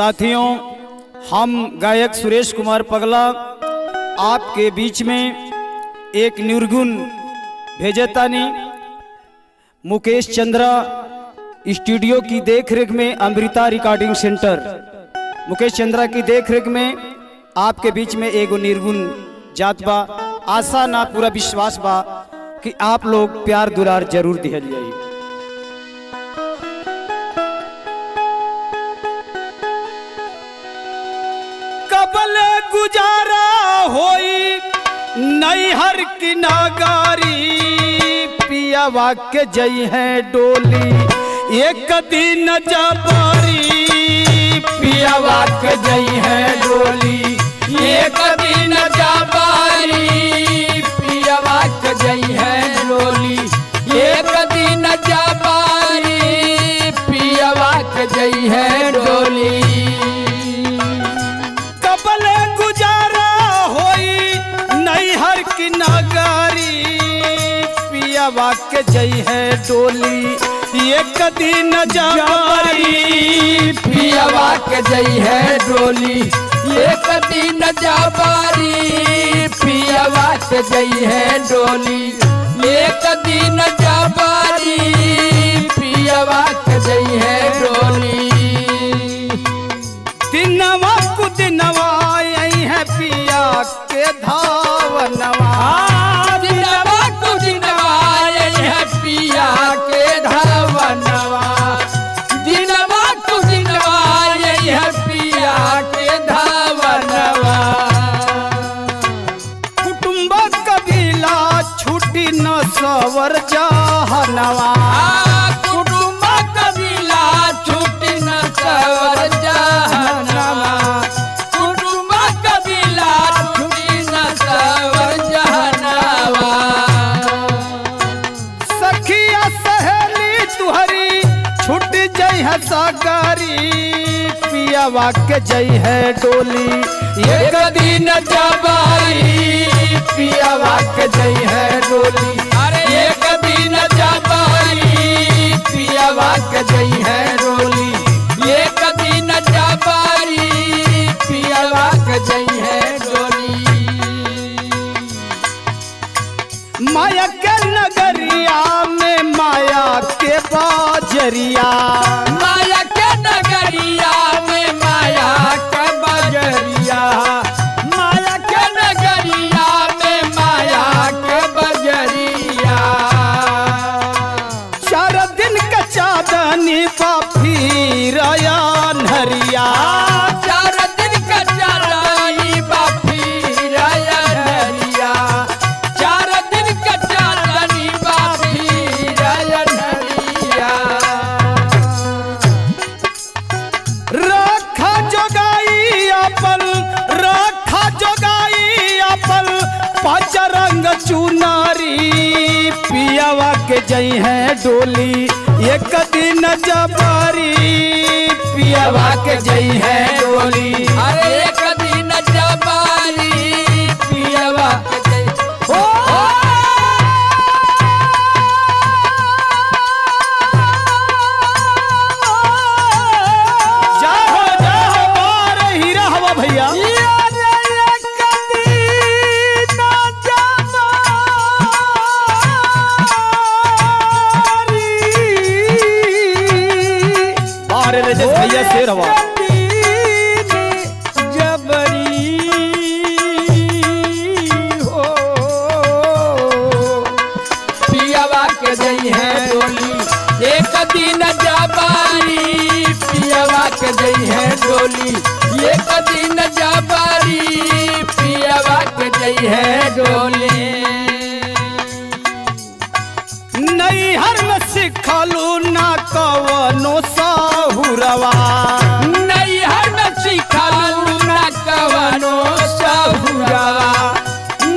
साथियों, हम गायक सुरेश कुमार पगला आपके बीच में एक निर्गुण भेजतानी। मुकेश चंद्रा स्टूडियो की देखरेख में अमृता रिकॉर्डिंग सेंटर, मुकेश चंद्रा की देखरेख में आपके बीच में एगो निर्गुण जात बा। आशा ना पूरा विश्वास बा कि आप लोग प्यार दुलार जरूर दिहल जाई। कबल गुजारा होई नैहर की नागारी, पियावा के जई है डोली एक दिन जबारी, पियावा के जई है डोली एक दिन जबारी, पियावा के जई है डोली एक दिन जबारी, पियावा के जई है डोली। कबल गुजारा होई नैहर की नागारी, पियावा के जई है डोली एक दिन जबारी, पियावा के जई है डोली एक दिन जबारी, पियावा के जई है डोली एक दिन जबारी, पियावा के जई है डोली। दिनवा कुदिनवा यही है पिया के धावनवा, दिनवा कुदिनवा यही है पिया के धावनवा, दिनवा कुदिनवा यही है पिया के धावनवा। कुटुंब कबीला छुटी न सवर जहनवा, कुटुंब कबीला छुटी न सवर जहनवा, कुटुंब कबीला छुटी न सवर जहनवा। सखिया सहेली तुहरी छुट जई है सागरी, पियावा के जई है डोली एक दिन जबारी, पियावा के जई है डोली अरे एक दिन जबारी, पियावा के जई है डोली एक दिन जबारी, पियावा के जई है डोली। माया के नगरिया में माया के बाजरिया, माया के नगरिया में माया के बजरिया, माया के नगरिया में माया के बजरिया। चार दिन का चांदनी पापी रयान हरिया, चार दिन का चांदनी बापी रयनरिया, चार दिन का चांदनी बापी रयनरिया। रखा जोगाई अपन, रखा जोगाई अपन पंचरंग चुनारी, पियावा के जई है डोली एक दिन जबारी, पियावा के जई है डोली अरे एक दिन जबारी, पियावा के जई ओ जाहो जाहो बार हीरा हवा भैया। बार रजत भैया शेर हवा जबरी हो, पियावा के जई है डोली एक दिन जबारी, पियावा के जई है डोली एक दिन जबारी, पियावा के जई है डोली। नैहर में सिखलू ना कवनो साहुरवा, नैहर में सिखलू न कवनो सहुरवा,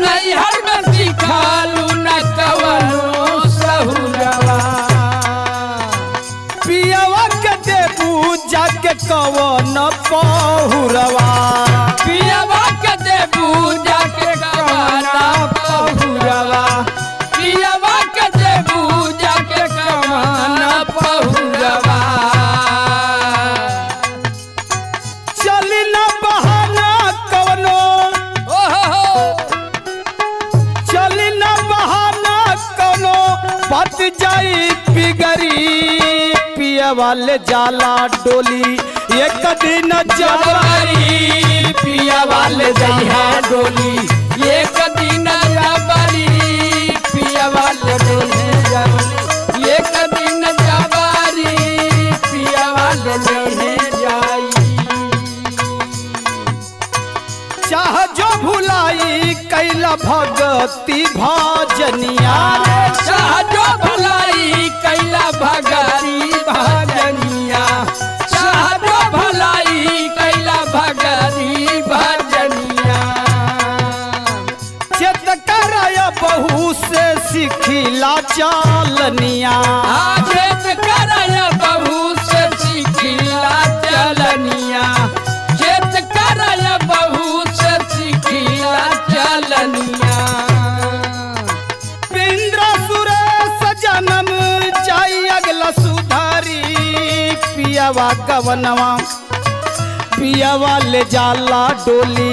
नैहर में सिखलू न कवनो सहुरवा। पियावा के देबू जाके कवन पहुरवा, पियावा के देबू जाके कवना पहुरवा, पियावा के देबू जाके कवना पहुरवा। बच जाई पिगरी पिया वाले जाला डोली एक दिन जवारी पिया वाले जई है डोली एक दिन जबारी पिया वाले जई है डोली एक दिन जबारी पिया वाले जई है जाई चाह जो भुलाई कैला भगती भजनिया चाह जो भलाई कैला भगती भजनिया चाह जो भलाई कैला भगती भजनिया चेत करय बहू से सिखिला चालनिया आजेत करय बहू से सिखिला चलनिया चेत करय बहू से सिखिला चलनिया पिंद्र सुरेश जन्म जाई अगला सुधारी पियावा गवनवा पियावा ले जाला डोली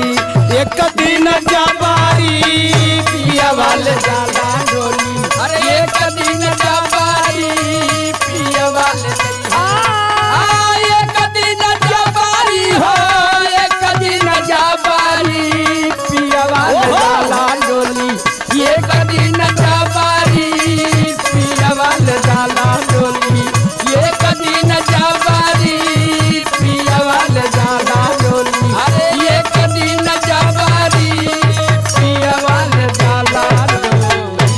एक दिन जबारी पियावा ले जाला डोली अरे एक दिन जबारी पिया वाले एक दिन जबारी हो एक दिन जबारी पिया वाले डोली एक दिन जबारी पिया वाले जाला डोली एक दिन जबारी पिया वाले जाला डोली अरे एक दिन जबारी पिया वाले जाला डोली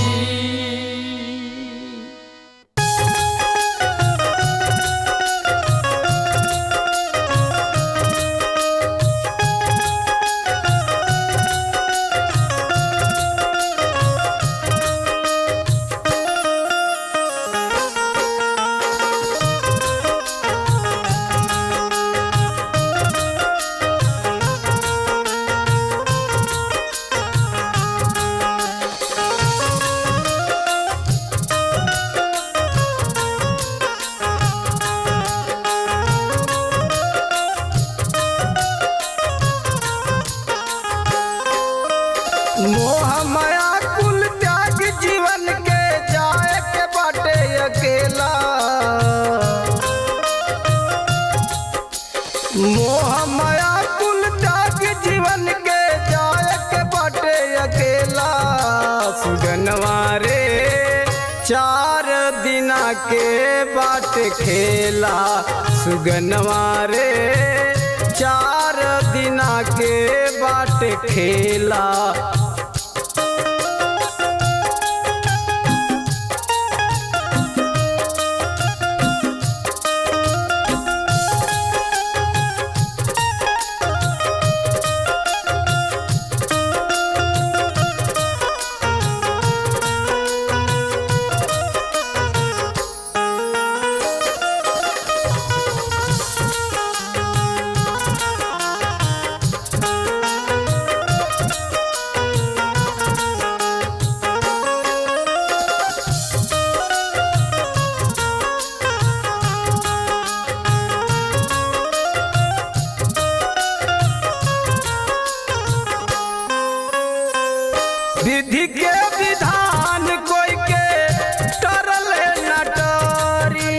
मोह माया कुल त्याग जीवन के जाए के बाटे अकेला मोह माया कुल त्याग जीवन के जाए के बाटे अकेला सुगनवा रे चार दिना के बाट खेला सुगनवा रे चार दिना के बाट खेला विधि के विधान कोई के तरले नटरी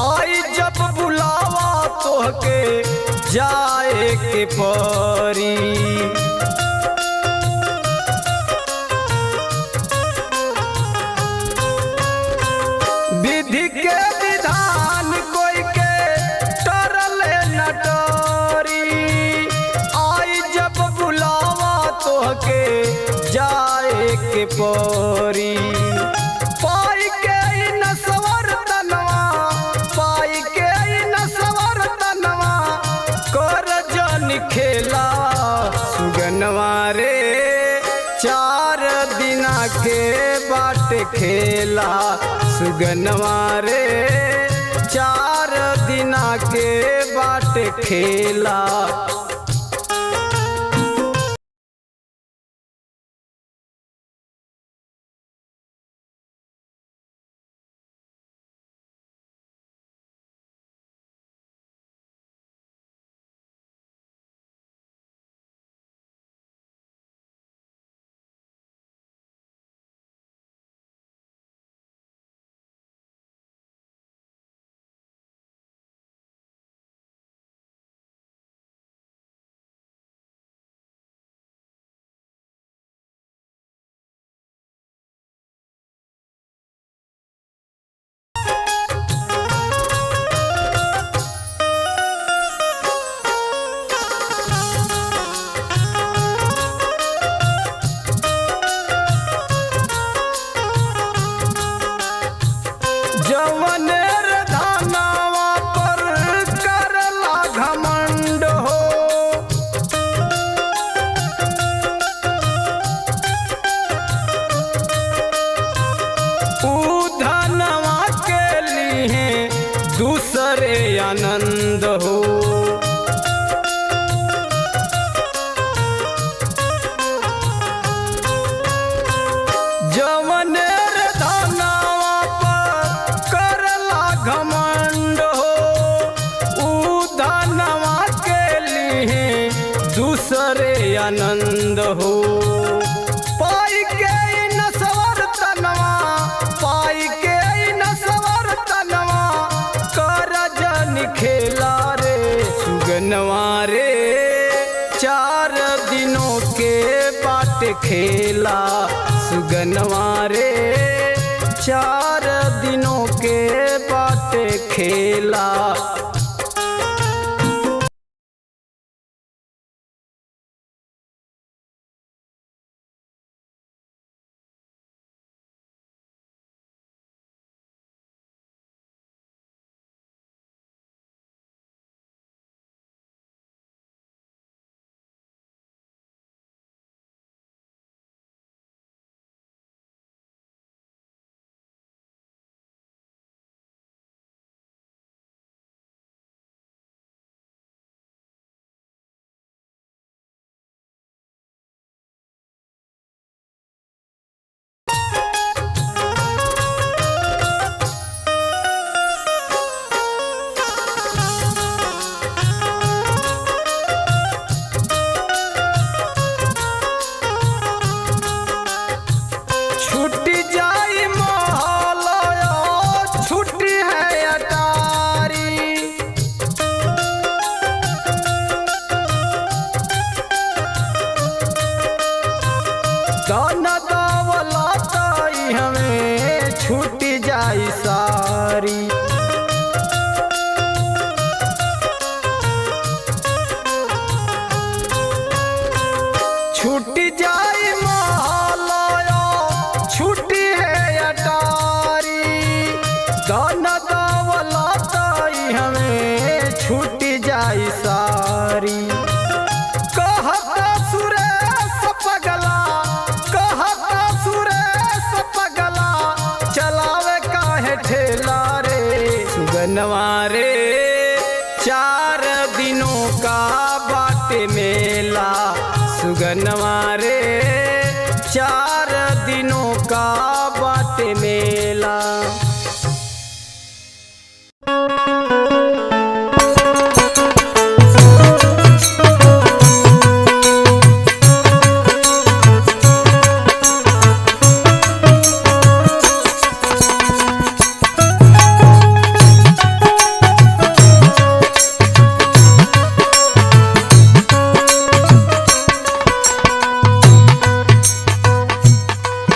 आई जब बुलावा तोहके जाए के परी विधि के विधान कोई के तरले नटरी आई जब बुलावा तोहके जाए के परी पाई के ई नसवर तनवा पाई के ई नसवर तनवा कर जन खेला सुगनवा रे चार दिना के बाट खेला सुगनवा रे चार दिना के बाट खेला। जवनेर धानावा पर करला घमंड हो। ऊ धनवा के लिए दूसरे आनंद हो। जवनेर धनवा पर करला घमंड हो। ऊ धनवा के लिए दूसरे आनंद हो। पाई के नसवर तनवा, पाई के नसवर तनवा, कर जन खेला रे सुगनवा रे। 4 दिनों के बाट खेला सुगनवा रे। 4 दिनों के बाट खेला। छुट्टी जाई मोहलया, छुट्टी है अटारी। दाना दावला ताई हमें छुट्टी जाई सारी। छुट्टी जाई मोहलया, छुट्टी है अटारी। दाना दावला ताई हमें छुट्टी जाई सारी। कहता सुरेश पगला, कहता सुरेश पगला, चलावे काहे ठेला रे सुगनवा रे। 4 दिनों का बाटे मेला सुगनवा रे। 4 दिनों का बाटे मेला।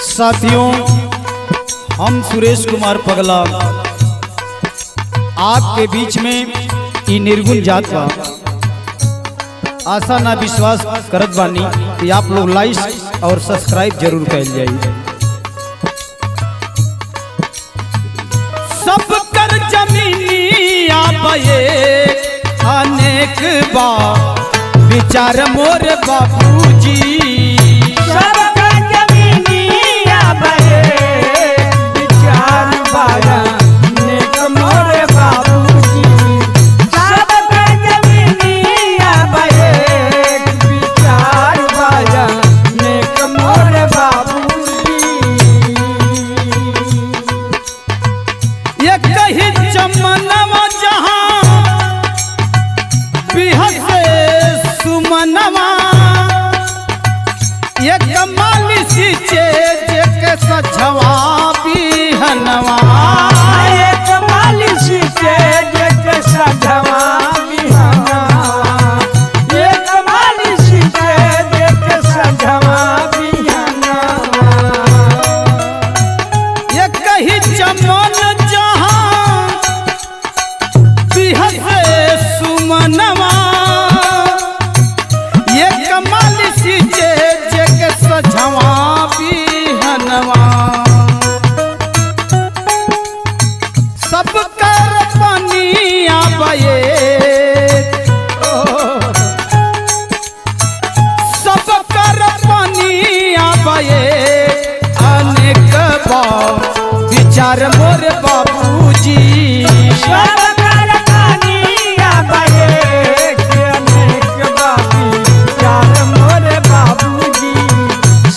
साथियों, हम सुरेश कुमार पगला आपके बीच में ई निर्गुण जात बा। आशा ना विश्वास करत बानी कि आप लोग लाइक और सब्सक्राइब जरूर कइल जाई। सब कर जमीनी आबे अनेक बा विचार मोर बाबूजी। सजवा बिहनवा एक मालिश के जग सजवा बिहनवा, एक मालिश के जग सजवा बिहनवा। ये कही चमन जहाँ बिहसे सुमनवा, ये मालिश के जग सजवा विचार मोर बाबूजी। सब कर कनिया एक अनेक विचार मोर बाबूजी।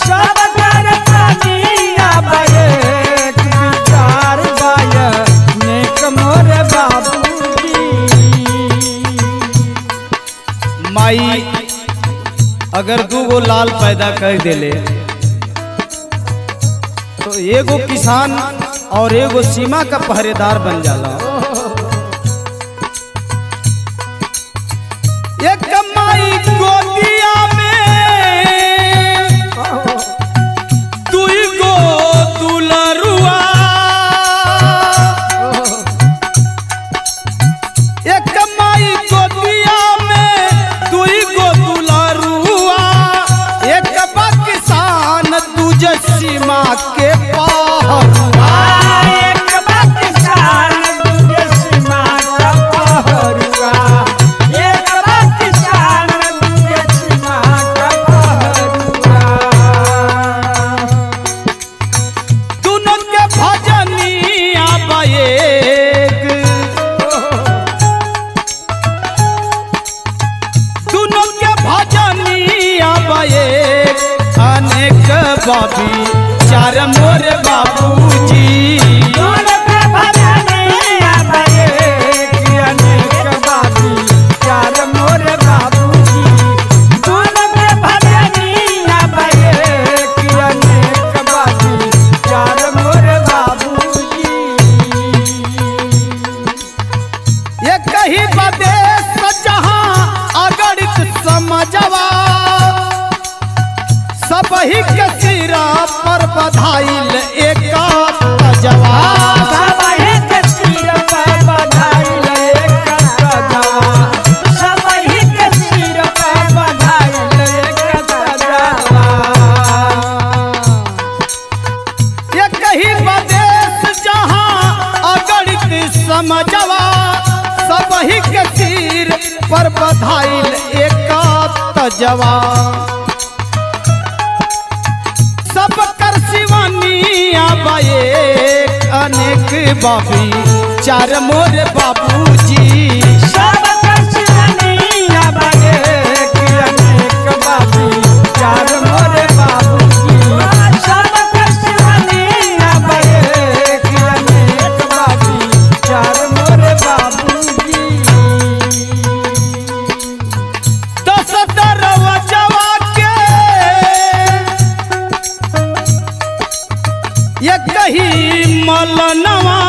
सब कर कनिया एक विचार अनेक मोर बाबूजी। माई अगर दूगो लाल पैदा कर देले तो एगो किसान और एगो सीमा का पहरेदार बन जाला। एक माई गोदिया में दुई गो दुलरुआ। एक माई गोदिया में दुई गो दुलरुआ। एक बा किसान दूजे सीमा के पहरुआ। एक बा किसान दूजे सीमा का पहरुआ। एक बा किसान दूजे सीमा का पहरुआ। दोनों के भजनिया बाएक। दोनों के भजनिया बाएक अनेक बाबी चार मोर बाबूजी। दोनों के भजनिया एक अनेक विचार मोर बाबूजी। दोनों के भजनिया एक अनेक विचार मोर बाबूजी। ये कहीं बदेश जहाँ अगणित समझवा। सब ही के सिरा पर बधाइल एक जवाब। सब एक सिर पर बधाइल एक जवाब। सब एक सिर पर बधाइल एक जवाब। ये कहीं बदेश जहाँ अगणित समझवा। सब ही के सिर पर बधाइल एक जवाब। सब कर शिवानिया बाएक अनेक बाबी चार मोर बाबूजी। सब कर शिवानिया एक अनेक विचार मोर बाबूजी। सब कर शिवानिया एक अनेक विचार मोर बाबूजी। दस दरवाजवा के ये कहीं मलनवा।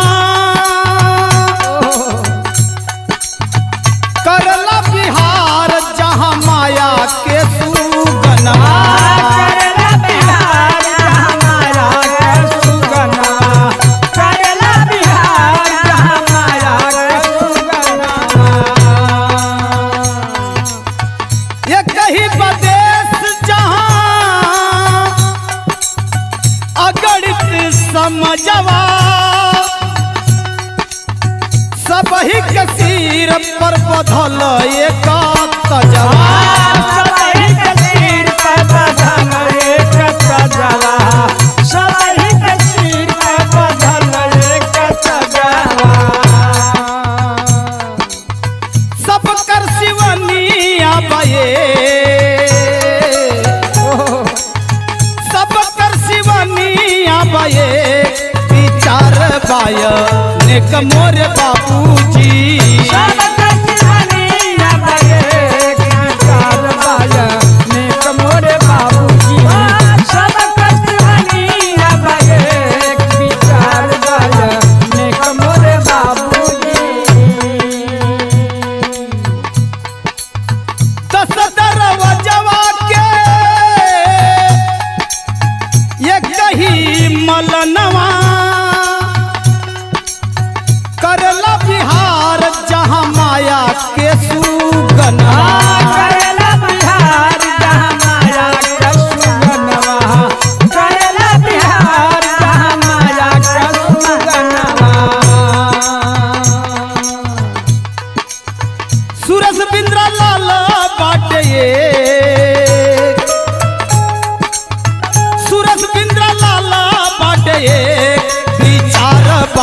करला बिहार जहाँ माया के सुगनवा। करला बिहार जहाँ माया के सुगनवा। करला बिहार जहाँ माया के सुगनवा। ये कहीं बदेश जहाँ अगणित समझवा। सब ही के सिर पर बधल एक जवाब। सब एक सिर पर बधल एक जवाब। सब एक सिर पर बधल एक जवाब। सब कर शिवनिया बाएक। सब कर शिवनिया बाएक विचार बायनेक मोर बाबूजी। सब कर शिवानिया एक विचार अनेक मोर बाबूजी। सब कर शिवानिया एक विचार अनेक मोर बाबूजी। दस दरवाजवा के ये कहीं मलनवा। करला बिहार जहाँ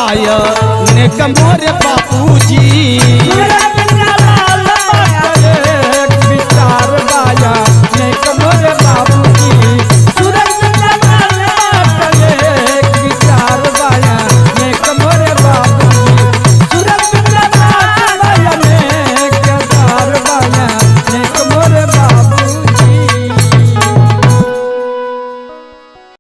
गाय ने कमोर बापूजी।